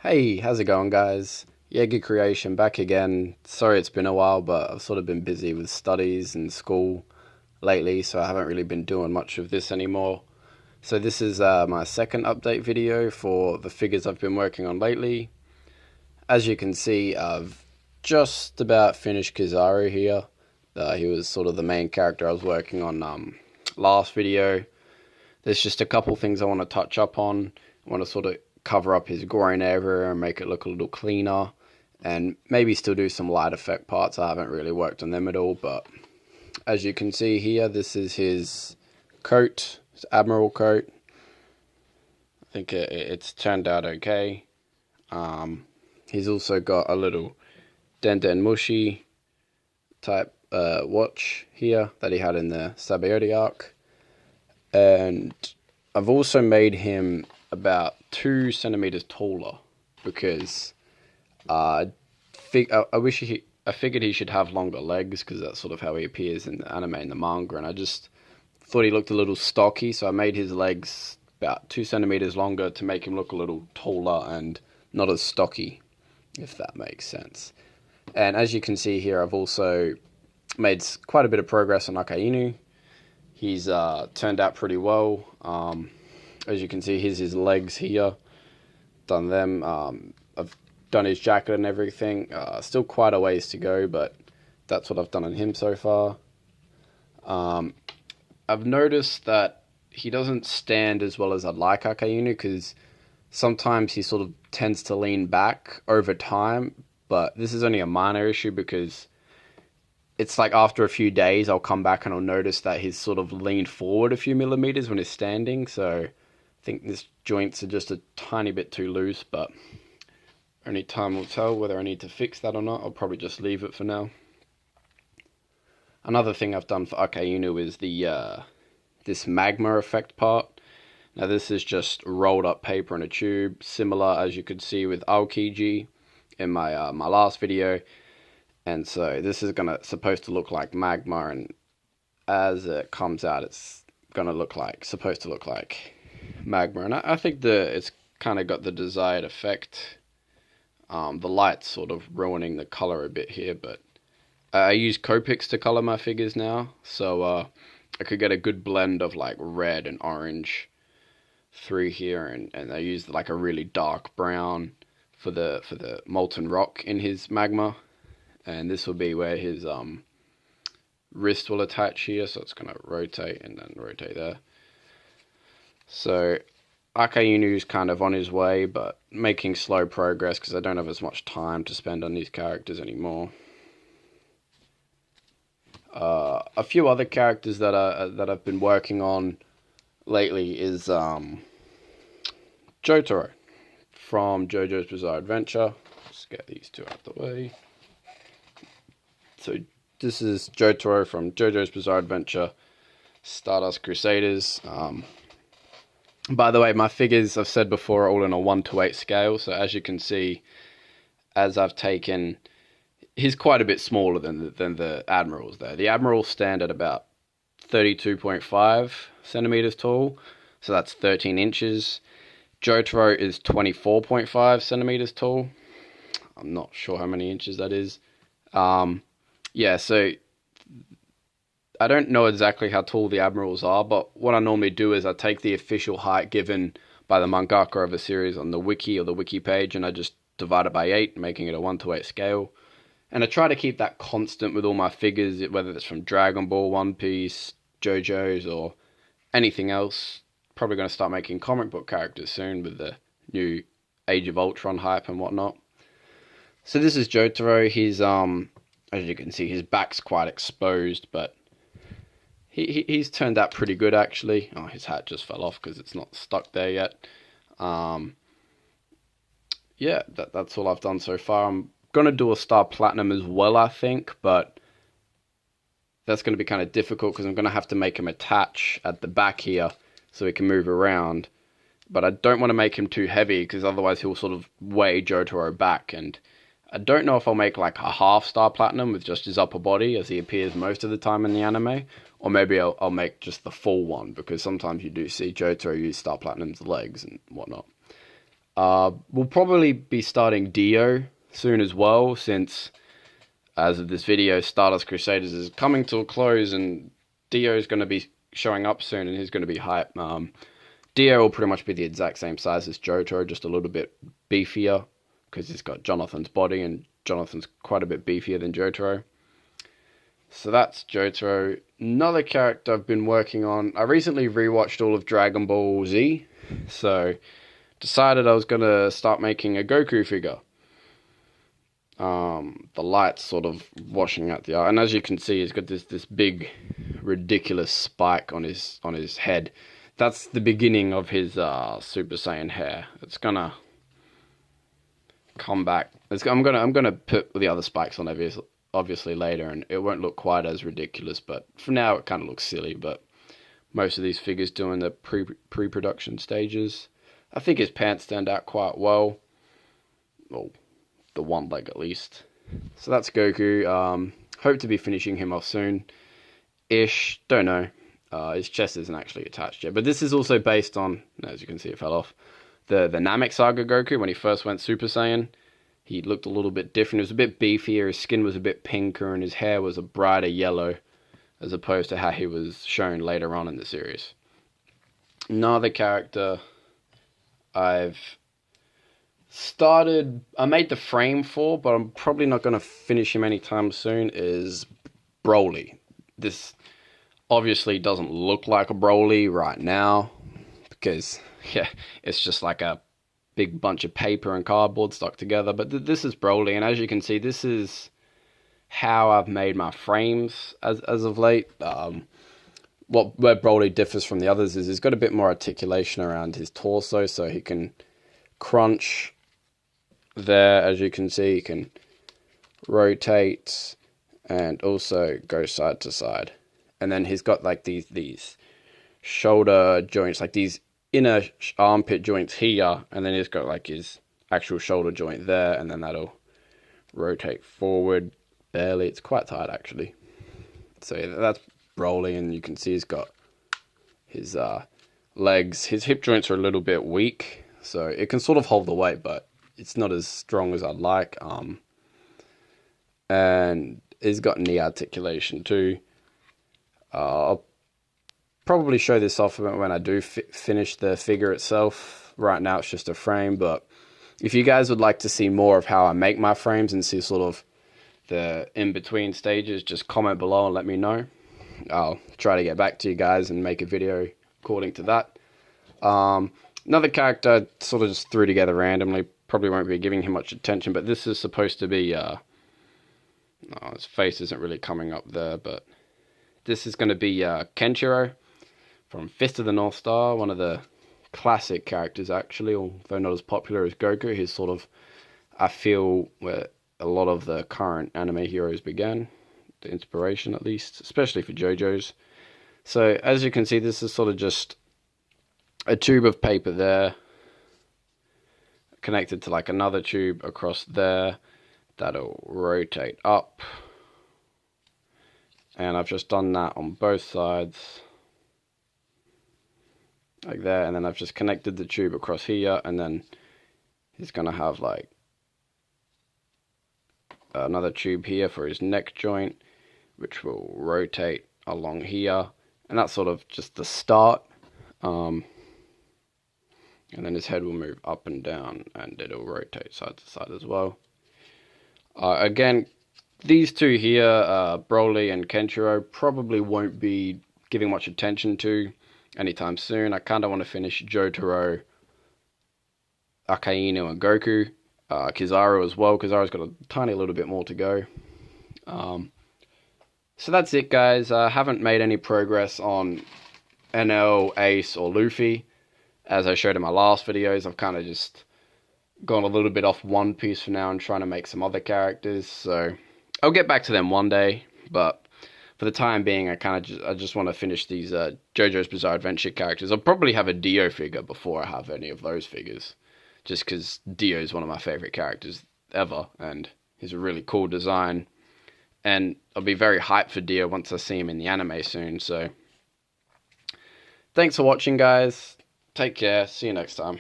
Hey, how's it going, guys? Jaeger Creation back again. Sorry it's been a while, but I've sort of been busy with studies and school lately, so I haven't really been doing much of this anymore. So, this is my second update video for the figures I've been working on lately. As you can see, I've just about finished Kizaru here. He was sort of the main character I was working on last video. There's just a couple things I want to touch up on. I want to sort of cover up his groin area and make it look a little cleaner, and maybe still do some light effect parts. I haven't really worked on them at all, but as you can see here, this is his coat, his Admiral coat. I think it's turned out okay. He's also got a little Den Mushi type watch here that he had in the Sabaody arc. And I've also made him about 2 centimeters taller because I figured he should have longer legs because that's sort of how he appears in the anime and the manga, and I just thought he looked a little stocky, so I made his legs about 2 centimeters longer to make him look a little taller and not as stocky, if that makes sense. And as you can see here, I've also made quite a bit of progress on Akainu. He's turned out pretty well. As you can see, here's his legs here. Done them. I've done his jacket and everything. Still quite a ways to go, but that's what I've done on him so far. I've noticed that he doesn't stand as well as I'd like Akainu, because sometimes he sort of tends to lean back over time, but this is only a minor issue because it's like after a few days I'll come back and I'll notice that he's sort of leaned forward a few millimeters when he's standing, so I think his joints are just a tiny bit too loose, but only time will tell whether I need to fix that or not. I'll probably just leave it for now. Another thing I've done for Akainu is the this magma effect part. Now this is just rolled up paper in a tube, similar as you could see with Aokiji in my my last video. And so this is supposed to look like magma, and as it comes out, it's supposed to look like magma. And I think it's kind of got the desired effect. The light's sort of ruining the color a bit here, but I use Copics to color my figures now, so I could get a good blend of like red and orange through here, and I used like a really dark brown for the molten rock in his magma. And this will be where his wrist will attach here, so it's going to rotate and then rotate there. So Akainu's kind of on his way, but making slow progress because I don't have as much time to spend on these characters anymore. A few other characters that I've been working on lately is Jotaro from JoJo's Bizarre Adventure. Let's get these two out of the way. So this is Jotaro from JoJo's Bizarre Adventure, Stardust Crusaders. By the way, my figures, I've said before, are all in a 1:8 scale. So as you can see, as I've taken, he's quite a bit smaller than the Admirals there. The Admirals stand at about 32.5 centimeters tall, so that's 13 inches. Jotaro is 24.5 centimeters tall. I'm not sure how many inches that is. Yeah, so I don't know exactly how tall the Admirals are, but what I normally do is I take the official height given by the mangaka of a series on the wiki or the wiki page, and I just divide it by 8, making it a 1:8 scale. And I try to keep that constant with all my figures, whether it's from Dragon Ball, One Piece, JoJo's, or anything else. Probably going to start making comic book characters soon with the new Age of Ultron hype and whatnot. So this is Jotaro. He's as you can see, his back's quite exposed, but he's turned out pretty good, actually. Oh, his hat just fell off because it's not stuck there yet. Yeah, that's all I've done so far. I'm going to do a Star Platinum as well, I think, but that's going to be kind of difficult because I'm going to have to make him attach at the back here so he can move around. But I don't want to make him too heavy because otherwise he'll sort of weigh Jotaro back, and I don't know if I'll make like a half Star Platinum with just his upper body as he appears most of the time in the anime, or maybe I'll make just the full one because sometimes you do see Jotaro use Star Platinum's legs and whatnot. We'll probably be starting Dio soon as well, since as of this video, Stardust Crusaders is coming to a close, and Dio is going to be showing up soon, and he's going to be hype. Dio will pretty much be the exact same size as Jotaro, just a little bit beefier, because he's got Jonathan's body, and Jonathan's quite a bit beefier than Jotaro. So that's Jotaro. Another character I've been working on, I recently rewatched all of Dragon Ball Z, so decided I was going to start making a Goku figure. The light's sort of washing out the eye, and as you can see, he's got this big, ridiculous spike on his head. That's the beginning of his Super Saiyan hair. It's gonna come back. I'm gonna put the other spikes on obviously later, and it won't look quite as ridiculous. But for now, it kind of looks silly. But most of these figures doing the pre-production stages. I think his pants stand out quite well. Well, the one leg at least. So that's Goku. Hope to be finishing him off soon. Ish. Don't know. His chest isn't actually attached yet. But this is also based on, as you can see, it fell off, the Namek Saga Goku. When he first went Super Saiyan, he looked a little bit different. He was a bit beefier. His skin was a bit pinker, and his hair was a brighter yellow, as opposed to how he was shown later on in the series. Another character I made the frame for, but I'm probably not going to finish him anytime soon, is Broly. This obviously doesn't look like a Broly right now, because, yeah, it's just like a big bunch of paper and cardboard stuck together, but this is Broly, and as you can see, this is how I've made my frames as of late. Where Broly differs from the others is he's got a bit more articulation around his torso, so he can crunch there, as you can see. He can rotate and also go side to side. And then he's got like these shoulder joints, like these inner armpit joints here, and then he's got like his actual shoulder joint there, and then that'll rotate forward barely. It's quite tight actually. So yeah, that's Broly, and you can see he's got his legs. His hip joints are a little bit weak, so it can sort of hold the weight, but it's not as strong as I'd like. And he's got knee articulation too. I'll probably show this off when I do finish the figure itself. Right now it's just a frame, but if you guys would like to see more of how I make my frames and see sort of the in-between stages, just comment below and let me know. I'll try to get back to you guys and make a video according to that. Another character I sort of just threw together randomly, probably won't be giving him much attention, but this is supposed to be, his face isn't really coming up there, but this is going to be Kenshiro from Fist of the North Star, one of the classic characters actually, although not as popular as Goku. He's sort of, I feel, where a lot of the current anime heroes began, the inspiration at least, especially for JoJo's. So as you can see, this is sort of just a tube of paper there, connected to like another tube across there, that'll rotate up. And I've just done that on both sides, like there, and then I've just connected the tube across here, and then he's gonna have like another tube here for his neck joint, which will rotate along here, and that's sort of just the start. And then his head will move up and down, and it'll rotate side to side as well. Again, these two here, Broly and Kenshiro, probably won't be giving much attention to anytime soon. I kind of want to finish Jotaro, Akainu, and Goku. Kizaru as well. Kizaru's got a tiny little bit more to go. So that's it, guys. I haven't made any progress on NL, Ace, or Luffy. As I showed in my last videos, I've kind of just gone a little bit off One Piece for now and trying to make some other characters. So I'll get back to them one day, but for the time being, I just want to finish these JoJo's Bizarre Adventure characters. I'll probably have a Dio figure before I have any of those figures, just because Dio is one of my favorite characters ever, and he's a really cool design. And I'll be very hyped for Dio once I see him in the anime soon. So thanks for watching, guys. Take care. See you next time.